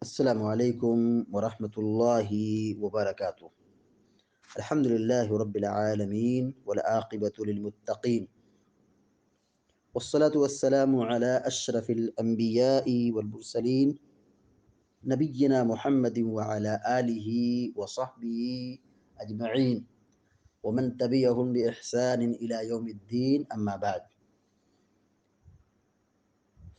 السلام عليكم ورحمة الله وبركاته. الحمد لله رب العالمين والعاقبة للمتقين، والصلاة والسلام على أشرف الأنبياء والمرسلين نبينا محمد وعلى آله وصحبه أجمعين ومن تبعهم بإحسان إلى يوم الدين، أما بعد.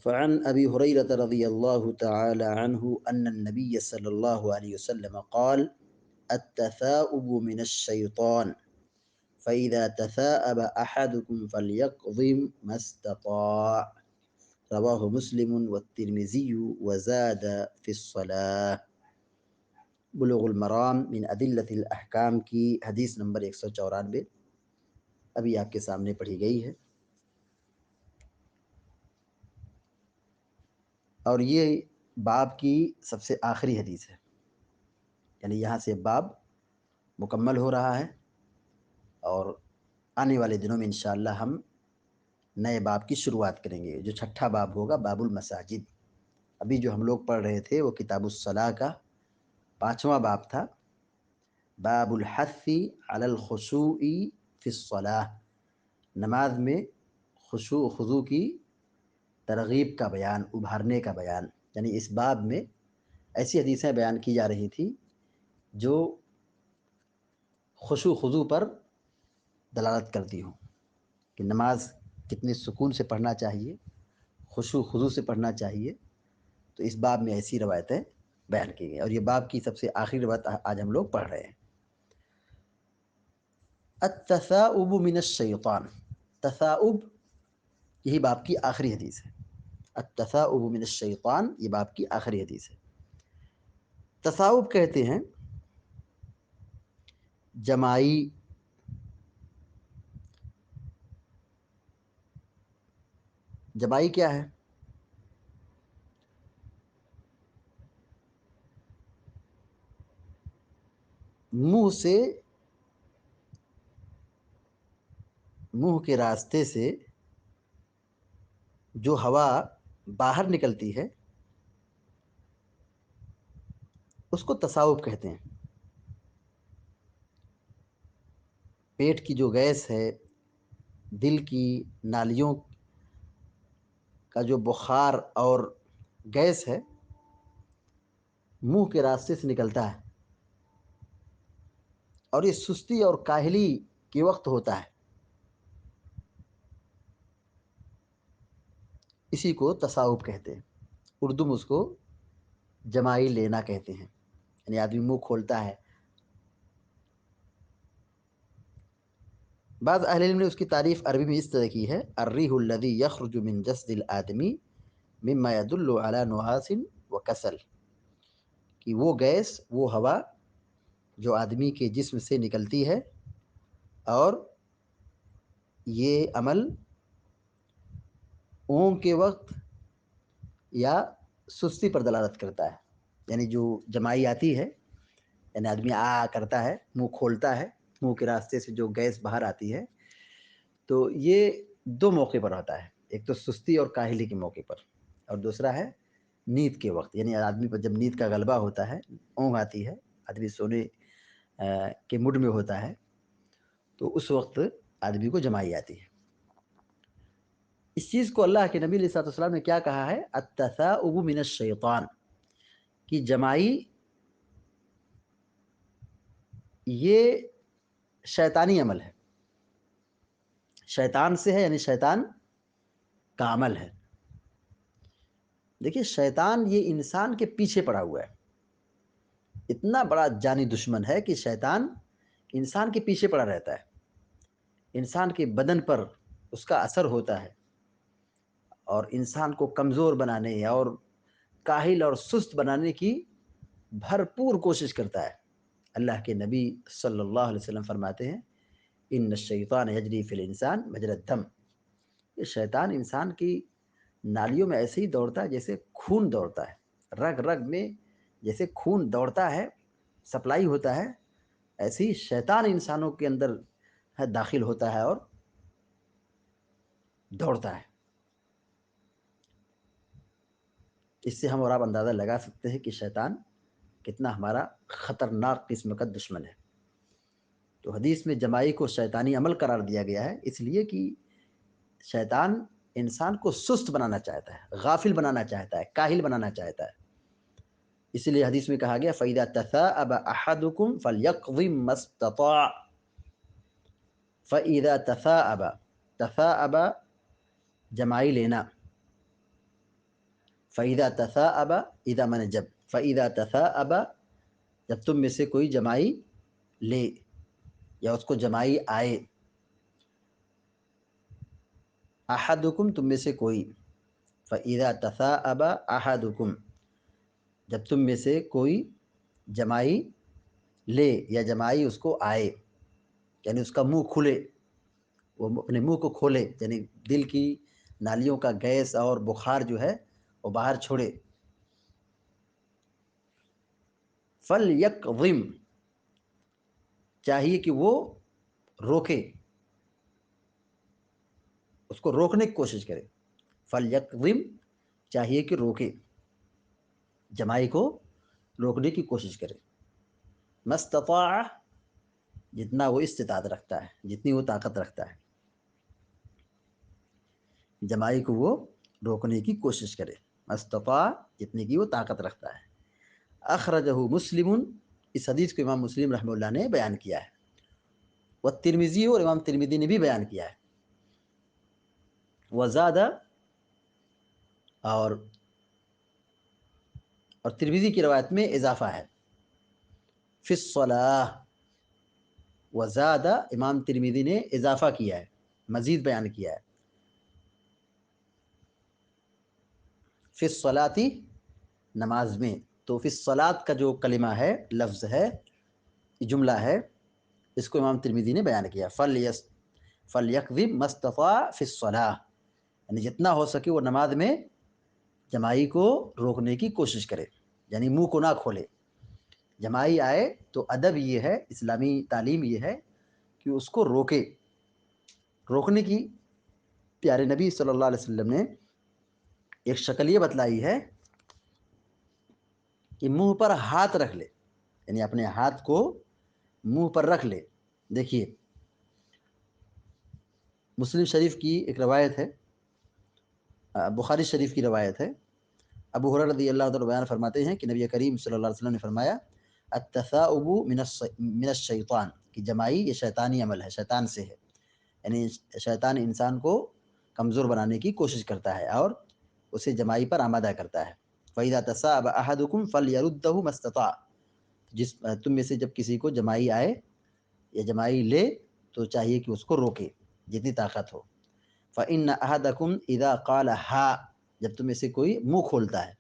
فعن أبي هريرة رضي الله تعالى عنه أن النبي صلى الله عليه وسلم قال: التثاؤب من الشيطان، فإذا تثاءب أحدكم فليقضم ما استطاع. رواہ مسلم والترمذی وزاد فی الصلاة. بلوغ المرام من ادلۃ الاحکام کی حدیث نمبر 194 ابھی آپ کے سامنے پڑھی گئی ہے، اور یہ باب کی سب سے آخری حدیث ہے، یعنی یہاں سے باب مکمل ہو رہا ہے، اور آنے والے دنوں میں انشاءاللہ ہم نئے باب کی شروعات کریں گے، جو چھٹا باب ہوگا باب المساجد۔ ابھی جو ہم لوگ پڑھ رہے تھے وہ کتاب الصلاح کا 5واں باب تھا، باب الحث علی الخشوع فی الصلاح، نماز میں خشوع و خضوع کی ترغیب کا بیان، ابھارنے کا بیان۔ یعنی اس باب میں ایسی حدیثیں بیان کی جا رہی تھیں جو خشوع و خضوع پر دلالت کرتی ہوں، کہ نماز کتنے سکون سے پڑھنا چاہیے، خشوع و خضوع سے پڑھنا چاہیے۔ تو اس باب میں ایسی روایتیں بیان کی گئی، اور یہ باب کی سب سے آخری روایت آج ہم لوگ پڑھ رہے ہیں۔ التثاؤب من الشیطان، تثاؤب یہی باب کی آخری حدیث ہے۔ التثاؤب من الشیطان، یہ باب کی آخری حدیث ہے۔ تثاؤب کہتے ہیں جمائی کیا ہے؟ منہ کے راستے سے جو ہوا باہر نکلتی ہے اس کو تثاؤب کہتے ہیں۔ پیٹ کی جو گیس ہے، دل کی نالیوں کا جو بخار اور گیس ہے، منہ کے راستے سے نکلتا ہے، اور یہ سستی اور کاہلی کے وقت ہوتا ہے، اسی کو تثاؤب کہتے ہیں۔ اردو میں اس کو جمائی لینا کہتے ہیں، یعنی آدمی منہ کھولتا ہے۔ بعض اہل علم نے اس کی تعریف عربی میں اس طرح کی ہے: الریح الذی یخرج من جسد الآدمی مما يدل على نعاس وکسل، کہ وہ گیس، وہ ہوا جو آدمی کے جسم سے نکلتی ہے، اور یہ عمل اونگ کے وقت یا سستی پر دلالت کرتا ہے۔ یعنی جو جمائی آتی ہے، یعنی آدمی کرتا ہے، منہ کھولتا ہے، منہ کے راستے سے جو گیس باہر آتی ہے، تو یہ دو موقع پر ہوتا ہے، ایک تو سستی اور کاہلی کے موقع پر، اور دوسرا ہے نیند کے وقت۔ یعنی آدمی پر جب نیند کا غلبہ ہوتا ہے، اونگ آتی ہے، آدمی سونے کے موڈ میں ہوتا ہے، تو اس وقت آدمی کو جمائی آتی ہے۔ اس چیز کو اللہ کے نبی علیہ الصلوۃ والسلام نے کیا کہا ہے؟ التثاؤب من الشیطان، کہ جمائی یہ شیطانی عمل ہے، شیطان سے ہے، یعنی شیطان کا عمل ہے۔ دیکھیے، شیطان یہ انسان کے پیچھے پڑا ہوا ہے، اتنا بڑا جانی دشمن ہے کہ شیطان انسان کے پیچھے پڑا رہتا ہے، انسان کے بدن پر اس کا اثر ہوتا ہے، اور انسان کو کمزور بنانے اور کاہل اور سست بنانے کی بھرپور کوشش کرتا ہے۔ اللہ کے نبی صلی اللہ علیہ وسلم فرماتے ہیں: ان الشیطان یجری فی الانسان مجری الدم، یہ شیطان انسان کی نالیوں میں ایسے ہی دوڑتا ہے جیسے خون دوڑتا ہے، رگ رگ میں جیسے خون دوڑتا ہے، سپلائی ہوتا ہے، ایسے ہی شیطان انسانوں کے اندر داخل ہوتا ہے اور دوڑتا ہے۔ اس سے ہم اور آپ اندازہ لگا سکتے ہیں کہ شیطان کتنا ہمارا خطرناک قسم کا دشمن ہے۔ تو حدیث میں جمائی کو شیطانی عمل قرار دیا گیا ہے، اس لیے کہ شیطان انسان کو سست بنانا چاہتا ہے، غافل بنانا چاہتا ہے، کاہل بنانا چاہتا ہے۔ اسی لیے حدیث میں کہا گیا فَإِذَا تَثَاءَبَ أَحَدُكُمْ فَلْيَقْضِمْ مَا اسْتَطَاعَ۔ فَإِذَا تَثَاءَبَ، تثاءب جمائی لینا، فَإِذَا تَثَاءَبَ اذا من جب، فَإِذَا تَثَاءَبَ جب تم میں سے کوئی جمائی لے یا اس کو جمائی آئے، احدکم تم میں سے کوئی، فَإِذَا تَثَاءَبَ احدکم جب تم میں سے کوئی جمائی لے یا جمائی اس کو آئے، یعنی اس کا منہ کھلے، وہ اپنے منہ کو کھولے، یعنی دل کی نالیوں کا گیس اور بخار جو ہے وہ باہر چھوڑے۔ فَلْيَقْضِمْ چاہیے کہ وہ روکے، اس کو روکنے کی کوشش کرے۔ فَلْيَقْضِمْ چاہیے کہ روکے، جمائی کو روکنے کی کوشش کرے۔ مَا اسْتَطَاعَ جتنا وہ استطاعت رکھتا ہے، جتنی وہ طاقت رکھتا ہے، جمائی کو وہ روکنے کی کوشش کرے۔ مَا اسْتَطَاعَ جتنی کی وہ طاقت رکھتا ہے۔ اخرجہ مسلم، اس حدیث کو امام مسلم رحمہ اللہ نے بیان کیا ہے، والترمذی اور امام ترمذی نے بھی بیان کیا ہے۔ وزاد اور ترمذی کی روایت میں اضافہ ہے، فی الصلاۃ، وزاد امام ترمذی نے اضافہ کیا ہے، مزید بیان کیا ہے، فی الصلاۃ نماز میں۔ تو فی الصلاۃ کا جو کلمہ ہے، لفظ ہے، جملہ ہے، اس کو امام ترمذی نے بیان کیا، فَلْيَقْضِمْ مَا اسْتَطَاعَ فِي الصَّلَاةِ، یعنی جتنا ہو سکے وہ نماز میں جمائی کو روکنے کی کوشش کرے، یعنی منہ کو نہ کھولے۔ جمائی آئے تو ادب یہ ہے، اسلامی تعلیم یہ ہے کہ اس کو روکے۔ روکنے کی پیارے نبی صلی اللہ علیہ وسلم نے ایک شکل یہ بتلائی ہے کہ منہ پر ہاتھ رکھ لے، یعنی اپنے ہاتھ کو منہ پر رکھ لے۔ دیکھیے مسلم شریف کی ایک روایت ہے، بخاری شریف کی روایت ہے، ابو ہریرہ رضی اللہ عنہ بیان فرماتے ہیں کہ نبی کریم صلی اللہ علیہ وسلم نے فرمایا التثاؤب من الشیطان، کہ جمائی یہ شیطانی عمل ہے، شیطان سے ہے، یعنی شیطان انسان کو کمزور بنانے کی کوشش کرتا ہے اور اسے جمائی پر آمادہ کرتا ہے۔ فَإِذَا تَثَاءَبَ أَحَدُكُمْ فَلْيَرُدَّهُ مَا اسْتَطَاعَ، تم میں سے جب کسی کو جمائی آئے یا جمائی لے تو چاہیے کہ اس کو روکے جتنی طاقت ہو۔ فَإِنَّ أَحَدَكُمْ إِذَا قَالَ ہا، جب تم میں سے کوئی منہ کھولتا ہے،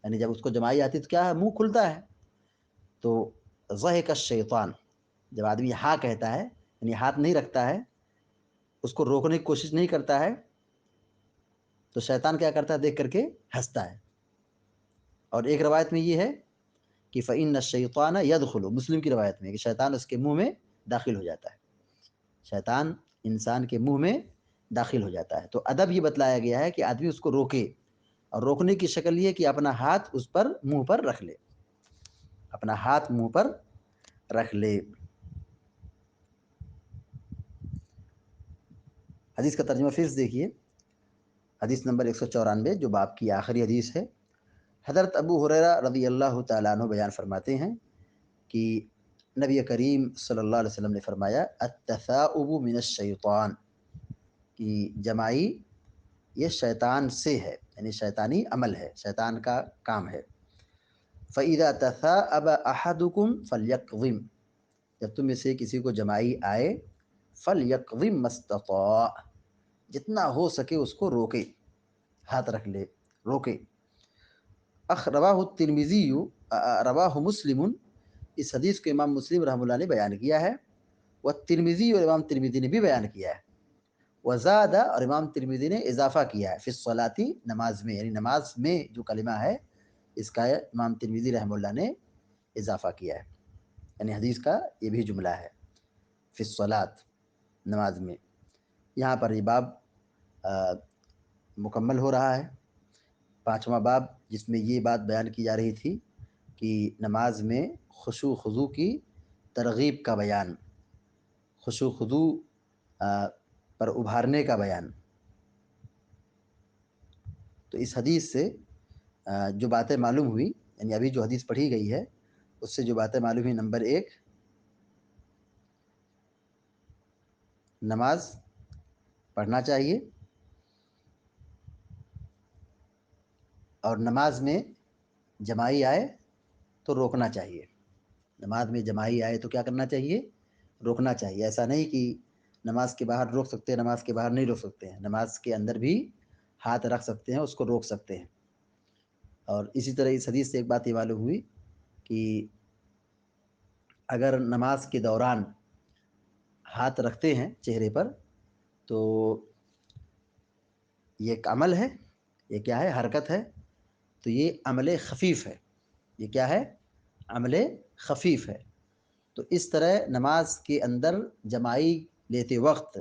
یعنی جب اس کو جمائی آتی تو کیا ہے، منہ کھلتا ہے، تو ضحک الشیطان، جب آدمی ہاں کہتا ہے یعنی ہاتھ نہیں رکھتا ہے، اس کو روکنے کی کوشش نہیں کرتا ہے، تو شیطان کیا کرتا ہے، دیکھ کر کے ہنستا ہے۔ اور ایک روایت میں یہ ہے کہ فَإِنَّ الشَّيْطَانَ يَدْخُلُ، مسلم کی روایت میں کہ شیطان اس کے منہ میں داخل ہو جاتا ہے، شیطان انسان کے منہ میں داخل ہو جاتا ہے۔ تو ادب یہ بتلایا گیا ہے کہ آدمی اس کو روکے، اور روکنے کی شکل یہ کہ اپنا ہاتھ اس پر منہ پر رکھ لے، اپنا ہاتھ منہ پر رکھ لے۔ حدیث کا ترجمہ پھر سے دیکھیے، حدیث نمبر 194 جو باب کی آخری حدیث ہے۔ حضرت ابو ہریرہ رضی اللہ تعالیٰ عنہ بیان فرماتے ہیں کہ نبی کریم صلی اللہ علیہ وسلم نے فرمایا التثاؤب من الشیطان، کہ جمائی یہ شیطان سے ہے، یعنی شیطانی عمل ہے، شیطان کا کام ہے۔ فَإِذَا تَثَاءَبَ أَحَدُكُمْ فَلْيَقْضِمْ، جب تم میں سے کسی کو جمائی آئے، فَلْيَقْضِمْ مَا اسْتَطَاعَ جتنا ہو سکے اس کو روکے، ہاتھ رکھ لے، روکے۔ رواہ الترمذی، رواہ مسلم، اس حدیث کو امام مسلم رحمہ اللہ نے بیان کیا ہے، والترمذی اور امام ترمذی نے بھی بیان کیا ہے، وزاد اور امام ترمذی نے اضافہ کیا ہے، فی الصلاۃ نماز میں، یعنی نماز میں جو کلمہ ہے اس کا امام ترمذی رحمہ اللہ نے اضافہ کیا ہے، یعنی حدیث کا یہ بھی جملہ ہے، فی الصلاۃ نماز میں۔ یہاں پر یہ باب مکمل ہو رہا ہے، 5واں باب جس میں یہ بات بیان کی جا رہی تھی کہ نماز میں خشوع خضوع کی ترغیب کا بیان، خشوع خضوع پر ابھارنے کا بیان۔ تو اس حدیث سے جو باتیں معلوم ہوئی، یعنی ابھی جو حدیث پڑھی گئی ہے اس سے جو باتیں معلوم ہوئی، نمبر 1، نماز پڑھنا چاہیے، اور نماز میں جماعی آئے تو روکنا چاہیے۔ نماز میں جماعی آئے تو کیا کرنا چاہیے؟ روکنا چاہیے۔ ایسا نہیں کہ نماز کے باہر روک سکتے ہیں، نماز کے باہر نہیں روک سکتے ہیں، نماز کے اندر بھی ہاتھ رکھ سکتے ہیں، اس کو روک سکتے ہیں۔ اور اسی طرح اس حدیث سے ایک بات یہ معلوم ہوئی کہ اگر نماز کے دوران ہاتھ رکھتے ہیں چہرے پر تو یہ ایک عمل ہے، یہ کیا ہے؟ حرکت ہے، تو یہ عمل خفیف ہے۔ یہ کیا ہے؟ عمل خفیف ہے۔ تو اس طرح نماز کے اندر جماعی لیتے وقت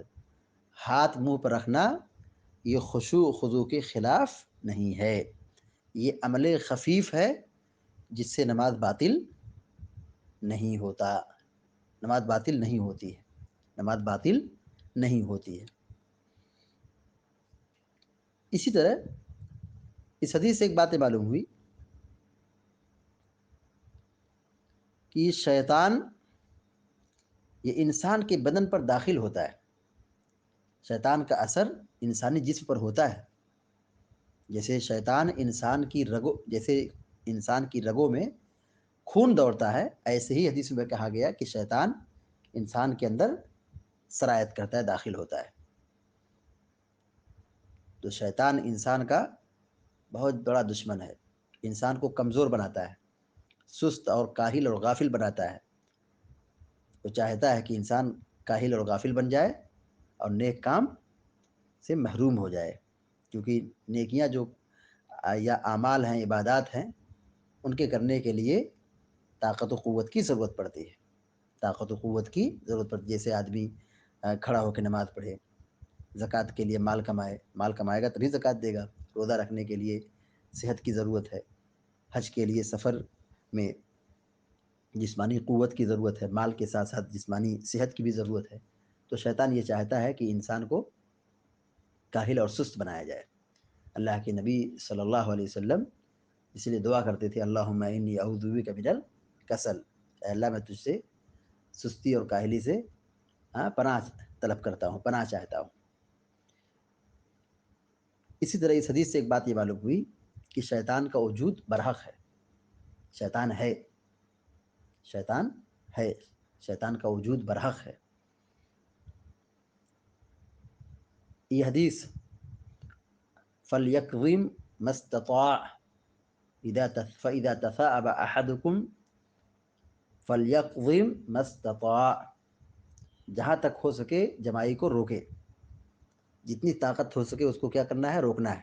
ہاتھ منہ پر رکھنا یہ خشوع و خضوع کے خلاف نہیں ہے، یہ عمل خفیف ہے جس سے نماز باطل نہیں ہوتا، نماز باطل نہیں ہوتی ہے، نماز باطل نہیں ہوتی ہے۔ اسی طرح اس حدیث سے ایک بات معلوم ہوئی کہ شیطان یہ انسان کے بدن پر داخل ہوتا ہے، شیطان کا اثر انسانی جسم پر ہوتا ہے۔ جیسے انسان کی رگوں میں خون دوڑتا ہے، ایسے ہی حدیث میں کہا گیا کہ شیطان انسان کے اندر سرایت کرتا ہے، داخل ہوتا ہے۔ تو شیطان انسان کا بہت بڑا دشمن ہے، انسان کو کمزور بناتا ہے، سست اور کاہل اور غافل بناتا ہے۔ وہ چاہتا ہے کہ انسان کاہل اور غافل بن جائے اور نیک کام سے محروم ہو جائے، کیونکہ نیکیاں جو یا اعمال ہیں، عبادات ہیں، ان کے کرنے کے لیے طاقت و قوت کی ضرورت پڑتی ہے، طاقت و قوت کی ضرورت پڑتی ہے۔ جیسے آدمی کھڑا ہو کے نماز پڑھے، زکوٰۃ کے لیے مال کمائے گا تبھی زکوٰۃ دے گا، روزہ رکھنے کے لیے صحت کی ضرورت ہے، حج کے لیے سفر میں جسمانی قوت کی ضرورت ہے، مال کے ساتھ ساتھ جسمانی صحت کی بھی ضرورت ہے۔ تو شیطان یہ چاہتا ہے کہ انسان کو کاہل اور سست بنایا جائے۔ اللہ کے نبی صلی اللہ علیہ وسلم اس لیے دعا کرتے تھے، اللہم انی اعوذ بک من الکسل، اے اللہ میں تجھ سے سستی اور کاہلی سے پناہ طلب کرتا ہوں، پناہ چاہتا ہوں۔ اسی طرح اس حدیث سے ایک بات یہ معلوم ہوئی کہ شیطان کا وجود برحق ہے، شیطان ہے، شیطان ہے، شیطان کا وجود برحق ہے۔ یہ حدیث فَلْيَكْظِمْ مَا اسْتَطَاعَ فَإِذَا تَثَاءَبَ أَحَدُكُمْ فَلْيَكْظِمْ مَا اسْتَطَاعَ، جہاں تک ہو سکے جماعی کو روکے، جتنی طاقت ہو سکے اس کو کیا کرنا ہے؟ روکنا ہے۔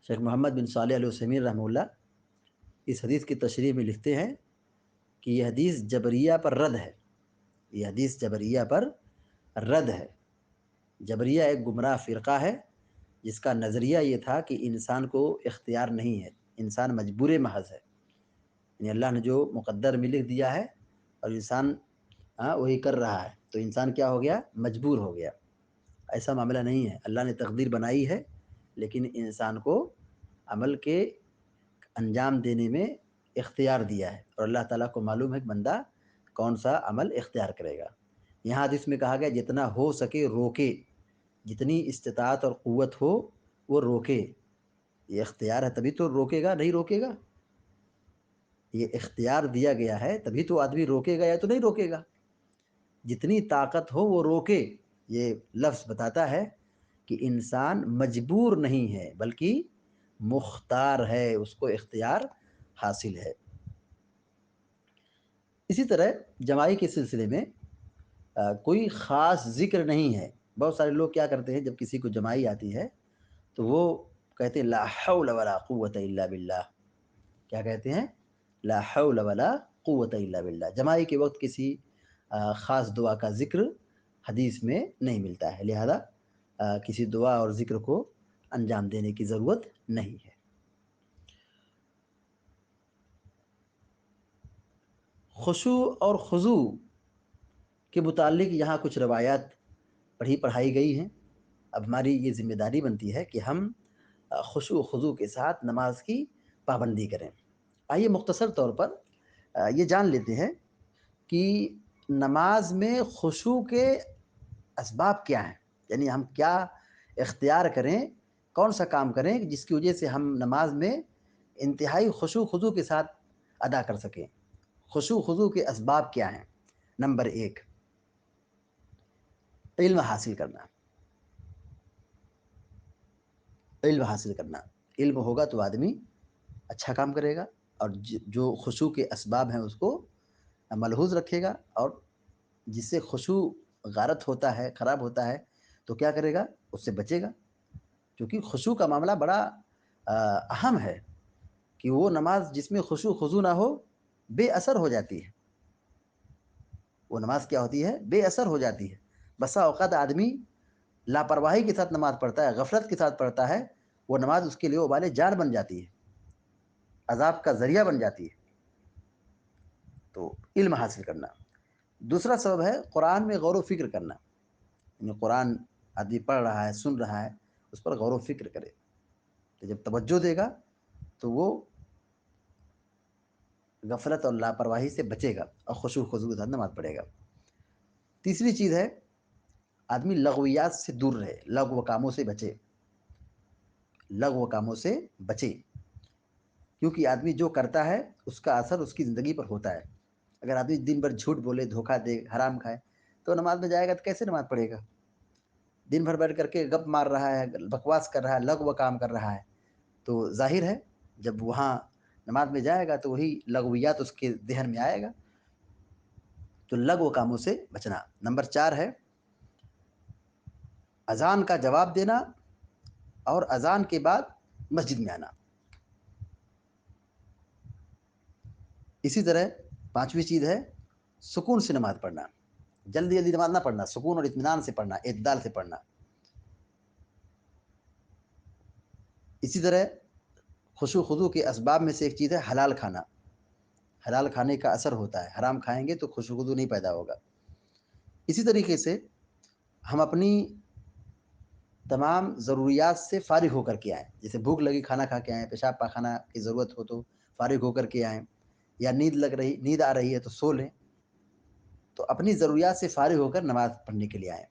شیخ محمد بن صالح العثیمین رحمہ اللہ اس حدیث کی تشریح میں لکھتے ہیں کہ یہ حدیث جبریہ پر رد ہے، یہ حدیث جبریہ پر رد ہے۔ جبریہ ایک گمراہ فرقہ ہے جس کا نظریہ یہ تھا کہ انسان کو اختیار نہیں ہے، انسان مجبور محض ہے، یعنی اللہ نے جو مقدر میں لکھ دیا ہے اور انسان وہی کر رہا ہے، تو انسان کیا ہو گیا؟ مجبور ہو گیا۔ ایسا معاملہ نہیں ہے، اللہ نے تقدیر بنائی ہے لیکن انسان کو عمل کے انجام دینے میں اختیار دیا ہے، اور اللہ تعالیٰ کو معلوم ہے کہ بندہ کون سا عمل اختیار کرے گا۔ یہاں حدیث میں کہا گیا جتنا ہو سکے روکے، جتنی استطاعت اور قوت ہو وہ روکے۔ یہ اختیار ہے تبھی تو روکے گا، نہیں روکے گا؟ یہ اختیار دیا گیا ہے تبھی تو آدمی روکے گا یا تو نہیں روکے گا۔ جتنی طاقت ہو وہ روکے۔ یہ لفظ بتاتا ہے کہ انسان مجبور نہیں ہے بلکہ مختار ہے، اس کو اختیار حاصل ہے۔ اسی طرح جماعی کے سلسلے میں کوئی خاص ذکر نہیں ہے۔ بہت سارے لوگ کیا کرتے ہیں، جب کسی کو جماعی آتی ہے تو وہ کہتے ہیں لا حول ولا قوت الا باللہ۔ کیا کہتے ہیں؟ لا حول ولا قوت الا باللہ۔ جماعی کے وقت کسی خاص دعا کا ذکر حدیث میں نہیں ملتا ہے، لہذا کسی دعا اور ذکر کو انجام دینے کی ضرورت نہیں ہے۔ خشوع اور خضوع کے متعلق یہاں کچھ روایات پڑھائی گئی ہیں. اب ہماری یہ ذمہ داری بنتی ہے کہ ہم خشوع و خضوع کے ساتھ نماز کی پابندی کریں. آئیے مختصر طور پر یہ جان لیتے ہیں کہ نماز میں خشوع کے اسباب کیا ہیں. یعنی ہم کیا اختیار کریں، کون سا کام کریں جس کی وجہ سے ہم نماز میں انتہائی خشوع خضوع کے ساتھ ادا کر سکیں. خشوع خضوع کے اسباب کیا ہیں؟ نمبر 1، علم حاصل کرنا. علم حاصل کرنا. علم ہوگا تو آدمی اچھا کام کرے گا، اور جو خشوع کے اسباب ہیں اس کو ملحوظ رکھے گا، اور جس سے خشوع غارت ہوتا ہے، خراب ہوتا ہے، تو کیا کرے گا؟ اس سے بچے گا. کیونکہ خشوع کا معاملہ بڑا اہم ہے، کہ وہ نماز جس میں خشوع خضوع نہ ہو بے اثر ہو جاتی ہے. وہ نماز کیا ہوتی ہے؟ بے اثر ہو جاتی ہے. بسا اوقات آدمی لاپرواہی کے ساتھ نماز پڑھتا ہے، غفلت کے ساتھ پڑھتا ہے، وہ نماز اس کے لیے وبال جان بن جاتی ہے، عذاب کا ذریعہ بن جاتی ہے. تو علم حاصل کرنا. دوسرا سبب ہے قرآن میں غور و فکر کرنا. یعنی قرآن آدمی پڑھ رہا ہے، سن رہا ہے، اس پر غور و فکر کرے. تو جب توجہ دے گا تو وہ غفلت اور لاپرواہی سے بچے گا اور خشوع خضوع کے ساتھ نماز پڑھے گا. تیسری چیز ہے آدمی لغویات سے دور رہے، لغو کاموں سے بچے. لغو کاموں سے بچے، کیونکہ آدمی جو کرتا ہے اس کا اثر اس کی زندگی پر ہوتا ہے. اگر آدمی دن بھر جھوٹ بولے، دھوکہ دے، حرام کھائے، تو نماز میں جائے گا تو کیسے نماز پڑھے گا؟ دن بھر بیٹھ کر کے گپ مار رہا ہے، بکواس کر رہا ہے، لغو کام کر رہا ہے، تو ظاہر ہے جب وہاں نماز میں جائے گا تو وہی لغویات اس کے ذہن میں آئے گا. تو لغو کاموں سے بچنا. نمبر 4 ہے اذان کا جواب دینا اور اذان کے بعد مسجد میں آنا. اسی طرح 5ویں چیز ہے سکون سے نماز پڑھنا. جلدی جلدی نماز نہ پڑھنا، سکون اور اطمینان سے پڑھنا، اعتدال سے پڑھنا. اسی طرح خشوع خضوع کے اسباب میں سے ایک چیز ہے حلال کھانا. حلال کھانے کا اثر ہوتا ہے، حرام کھائیں گے تو خشوع خضوع نہیں پیدا ہوگا. اسی طریقے سے ہم اپنی تمام ضروریات سے فارغ ہو کر کے آئیں. جیسے بھوک لگی کھانا کھا کے آئیں، پیشاب پاخانہ کی ضرورت ہو تو فارغ ہو کر کے آئیں، یا نیند آ رہی ہے تو سو لیں. تو اپنی ضروریات سے فارغ ہو کر نماز پڑھنے کے لیے آئیں.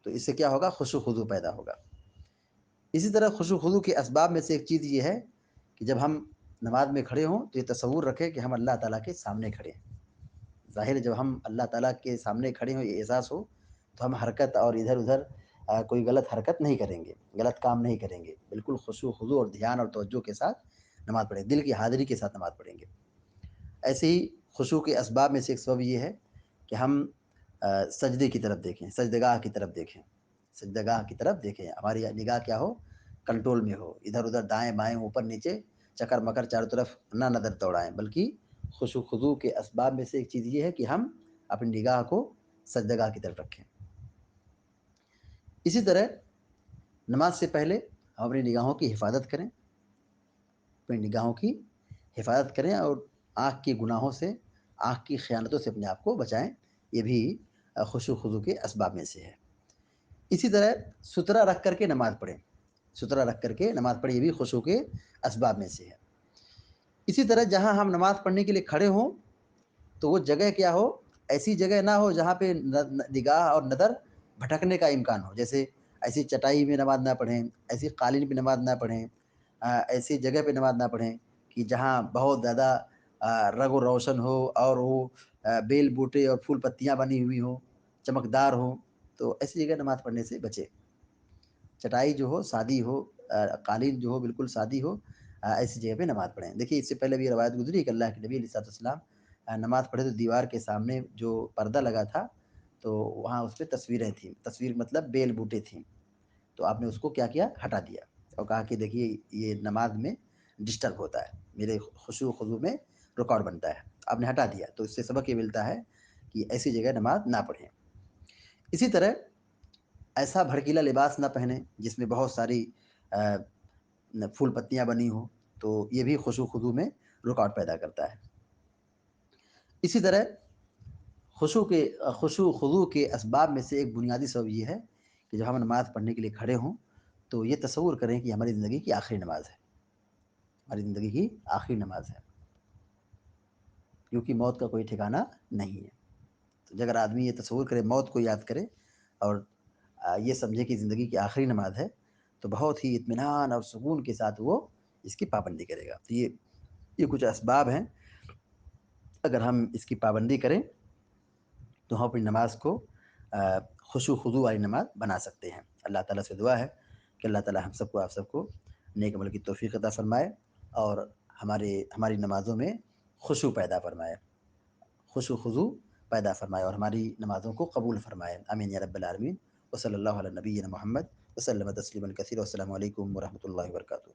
تو اس سے کیا ہوگا؟ خشوع خضوع پیدا ہوگا. اسی طرح خشوع خضوع کے اسباب میں سے ایک چیز یہ ہے کہ جب ہم نماز میں کھڑے ہوں تو یہ تصور رکھیں کہ ہم اللہ تعالیٰ کے سامنے کھڑے ہیں. ظاہر جب ہم اللہ تعالیٰ کے سامنے کھڑے ہوں، یہ احساس ہو، تو ہم حرکت اور ادھر ادھر کوئی غلط حرکت نہیں کریں گے، غلط کام نہیں کریں گے. بالکل خشوع خضوع اور دھیان اور توجہ کے ساتھ نماز پڑھیں گے، دل کی حاضری کے ساتھ نماز پڑھیں گے. ایسے ہی خشوع کے اسباب میں سے ایک سبب یہ ہے کہ ہم سجدے کی طرف دیکھیں، سجدگاہ کی طرف دیکھیں. سجدگاہ کی طرف دیکھیں، ہماری نگاہ کیا ہو؟ کنٹرول میں ہو. ادھر ادھر دائیں بائیں اوپر نیچے چکر مکر چاروں طرف نہ نظر دوڑائیں، بلکہ خشوع خضوع کے اسباب میں سے ایک چیز یہ ہے کہ ہم اپنی نگاہ کو سجدگاہ کی طرف رکھیں. اسی طرح نماز سے پہلے ہم اپنی نگاہوں کی حفاظت کریں. اپنی نگاہوں کی حفاظت کریں اور آنکھ کے گناہوں سے، آنکھ کی خیانتوں سے اپنے آپ کو بچائیں. یہ بھی خشوع خضوع کے اسباب میں سے ہے. اسی طرح سترا رکھ کر کے نماز پڑھیں. سترا رکھ کر کے نماز پڑھیں، یہ بھی خشوع کے اسباب میں سے ہے. اسی طرح جہاں ہم نماز پڑھنے کے لیے کھڑے ہوں تو وہ جگہ کیا ہو؟ ایسی جگہ نہ ہو جہاں پہ نگاہ اور نظر بھٹکنے کا امکان ہو. جیسے ایسی چٹائی میں نماز نہ پڑھیں، ایسی قالین پہ نماز نہ پڑھیں، ایسی جگہ پہ نماز نہ پڑھیں کہ جہاں بہت زیادہ رنگ و روشن ہو اور وہ بیل بوٹے اور پھول پتیاں بنی ہوئی ہوں، چمکدار ہوں. تو ایسی جگہ نماز پڑھنے سے بچے. چٹائی جو ہو سادی ہو، قالین جو ہو بالکل سادی ہو، ایسی جگہ پہ نماز پڑھیں. دیکھیے اس سے پہلے بھی روایت گزری کہ اللہ کے نبی علیہ السلام نماز پڑھے تو دیوار کے سامنے جو پردہ لگا تھا تو وہاں اس پہ تصویریں تھیں. تصویر مطلب بیل بوٹے تھیں. تو آپ نے اس کو کیا کیا؟ ہٹا دیا اور کہا کہ دیکھیے یہ نماز میں ڈسٹرب ہوتا ہے، میرے خشوع خضوع میں رکاوٹ بنتا ہے. آپ نے ہٹا دیا. تو اس سے سبق یہ ملتا ہے کہ ایسی جگہ نماز نہ پڑھیں. اسی طرح ایسا بھڑکیلا لباس نہ پہنیں جس میں بہت ساری پھول پتیاں بنی ہوں، تو یہ بھی خشوع خضوع میں رکاوٹ پیدا کرتا ہے. اسی طرح خشوع خضوع کے اسباب میں سے ایک بنیادی سبب یہ ہے کہ جب ہم نماز پڑھنے کے لیے کھڑے ہوں تو یہ تصور کریں کہ ہماری زندگی کی آخری نماز ہے، ہماری زندگی کی آخری نماز ہے، کیونکہ موت کا کوئی ٹھکانہ نہیں ہے۔ تو اگر آدمی یہ تصور کرے، موت کو یاد کرے اور یہ سمجھے کہ زندگی کی آخری نماز ہے، تو بہت ہی اطمینان اور سکون کے ساتھ وہ اس کی پابندی کرے گا۔ تو یہ کچھ اسباب ہیں، اگر ہم اس کی پابندی کریں تو ہم اپنی نماز کو خشوع خضوع والی نماز بنا سکتے ہیں۔ اللہ تعالیٰ سے دعا ہے کہ اللہ تعالیٰ ہم سب کو، آپ سب کو نیک عمل کی توفیق عطا فرمائے اور ہماری نمازوں میں خشوع پیدا فرمائے، خشوع خضوع پیدا فرمائے اور ہماری نمازوں کو قبول فرمائے، آمین یا رب العالمین۔ وصلی اللہ علی نبینا محمد وسلم تسلیما کثیرا، والسلام علیکم ورحمۃ اللہ وبرکاتہ۔